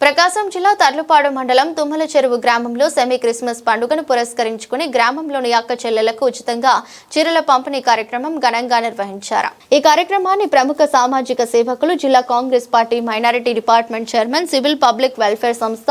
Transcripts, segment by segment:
ప్రకాశం జిల్లా తర్లుపాడు మండలం తుమ్మల చెరువు గ్రామంలో సెమీ క్రిస్మస్ పండుగను పురస్కరించుకుని గ్రామంలోని అక్క చెల్లెలకు ఉచితంగా చీరల పంపిణీ కార్యక్రమం ఘనంగా నిర్వహించారు. ఈ కార్యక్రమాన్ని ప్రముఖ సామాజిక సేవకులు, జిల్లా Congress party minority department chairman, civil public welfare సంస్థ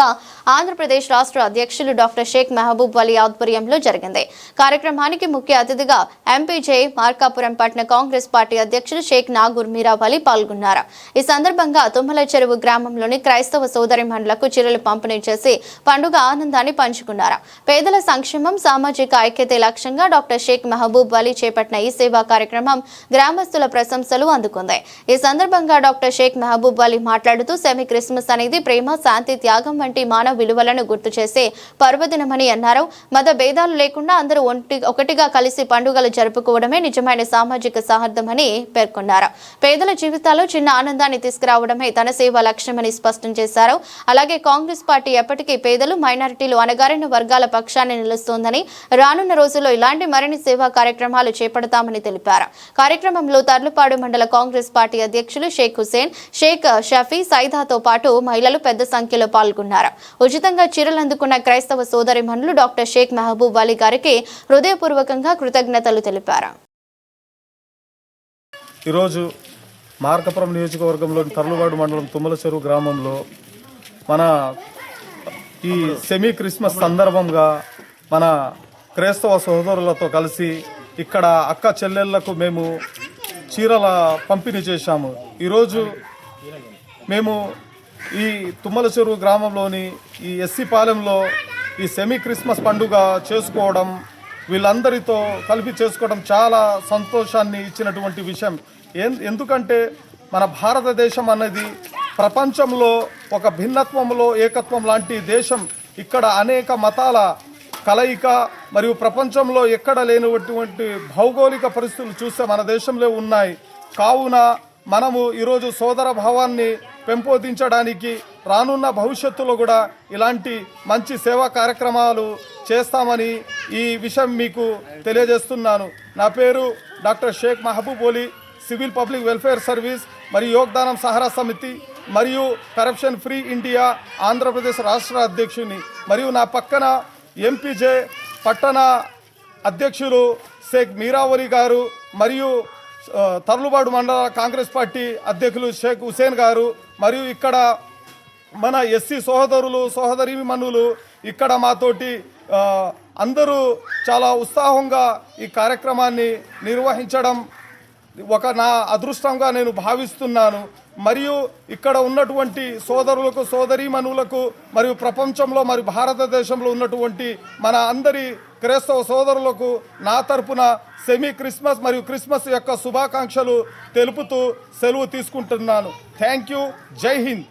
ఆంధ్రప్రదేశ్ రాష్ట్ర అధ్యక్షులు డాక్టర్ షేక్ మహబూబ్ వలి ఆధ్వర్యంలో జరిగింది. కార్యక్రమానికి ముఖ్య అతిథిగా ఎంపీజే మార్కాపురం పట్టణ కాంగ్రెస్ పార్టీ అధ్యక్షులు షేక్ నాగూర్ మీరా వలి పాల్గొన్నారు. ఈ సందర్భంగా తుమ్మల చెరువు గ్రామంలోని క్రైస్తవ సోదరి మండలకు చీరలు పంపిణీ చేసి పండుగ ఆనందాన్ని పంచుకున్నారు. పేదల సంక్షేమం, సామాజిక ఐక్యతే లక్ష్యంగా డాక్టర్ షేక్ మహబూబ్ వలి చేపట్టిన ఈ సేవా కార్యక్రమం గ్రామస్తుల ప్రశంసలు అందుకుంది. ఈ సందర్భంగా డాక్టర్ షేక్ మహబూబ్ వలి మాట్లాడుతూ సెమీ క్రిస్మస్ అనేది ప్రేమ, శాంతి, త్యాగం వంటి మానవ విలువలను గుర్తు చేసే పర్వదినమని అన్నారు. మత భేదాలు లేకుండా అందరూ ఒకటిగా కలిసి పండుగలు జరుపుకోవడమే నిజమైన సామాజిక సౌహార్దమని పేర్కొన్నారు. పేదల జీవితాల్లో చిన్న ఆనందాన్ని తీసుకురావడమే తన సేవా లక్ష్యమని స్పష్టం చేశారు. అలాగే కాంగ్రెస్ పార్టీ ఎప్పటికీ పేదలు, మైనారిటీలు, అణగారిన వర్గాల పక్షాన్ని నిలుస్తోందని, రానున్న రోజుల్లో ఇలాంటి మరిన్ని సేవా కార్యక్రమాలు చేపడతామని తెలిపారు. కార్యక్రమంలో తర్లుపాడు మండల కాంగ్రెస్ పార్టీ అధ్యక్షులు షేక్ హుసేన్, షేక్ షఫీ, సైదాతో పాటు మహిళలు పెద్ద సంఖ్యలో పాల్గొన్నారు. ఉచితంగా చీరలు అందుకున్న క్రైస్తవ సోదరిమణులు డాక్టర్ షేక్ మహబూబ్ వలి గారికి హృదయపూర్వకంగా కృతజ్ఞతలు తెలిపారు. ఈరోజు మార్కాపురం నియోజకవర్గంలోని తర్లుపాడు మండలం తుమ్మల చెరువు గ్రామంలో మన ఈ సెమీ క్రిస్మస్ సందర్భంగా మన క్రైస్తవ సోదరులతో కలిసి ఇక్కడ అక్క చెల్లెళ్లకు మేము చీరల పంపిణీ చేశాము. ఈరోజు మేము ఈ తుమ్మల చెరువు గ్రామంలోని ఈ ఎస్సీ పాలెంలో ఈ సెమీ క్రిస్మస్ పండుగ చేసుకోవడం, వీళ్ళందరితో కలిపి చేసుకోవడం చాలా సంతోషాన్ని ఇచ్చినటువంటి విషయం. ఎందుకంటే మన భారతదేశం అనేది ప్రపంచంలో ఒక భిన్నత్వంలో ఏకత్వం లాంటి దేశం. ఇక్కడ అనేక మతాల కలయిక మరియు ప్రపంచంలో ఎక్కడ లేనటువంటి భౌగోళిక పరిస్థితులు చూస్తే మన దేశంలో ఉన్నాయి. కావున మనము ఈరోజు సోదర భావాన్ని పెంపొందించడానికి రానున్న భవిష్యత్తులో కూడా ఇలాంటి మంచి సేవా కార్యక్రమాలు చేస్తామని ఈ విషయం మీకు తెలియజేస్తున్నాను. నా పేరు డాక్టర్ షేక్ మహబూబ్ వలి, సివిల్ పబ్లిక్ వెల్ఫేర్ సర్వీస్ మరియు యోగదానం సహారా సమితి మరియు కరప్షన్ ఫ్రీ ఇండియా ఆంధ్రప్రదేశ్ రాష్ట్ర అధ్యక్షుని, మరియు నా పక్కన ఎంపీజే పట్టణ అధ్యక్షులు షేక్ మీరా వలి గారు, మరియు తర్లుపాడు మండల కాంగ్రెస్ పార్టీ అధ్యక్షులు షేక్ హుసేన్ గారు, మరియు ఇక్కడ మన ఎస్సీ సోదరులు, సోదరీమణులు ఇక్కడ మాతోటి అందరూ చాలా ఉత్సాహంగా ఈ కార్యక్రమాన్ని నిర్వహించడం నా అదృష్టంగా నేను భావిస్తున్నాను. మరియు ఇక్కడ ఉన్నటువంటి సోదరులకు, సోదరీమణులకు మరియు ప్రపంచంలో మరియు భారతదేశంలో ఉన్నటువంటి మన అందరి క్రైస్తవ సోదరులకు నా తరపున సెమీ క్రిస్మస్ మరియు క్రిస్మస్ యొక్క శుభాకాంక్షలు తెలుపుతూ సెలవు తీసుకుంటున్నాను. Thank you. జై హింద్.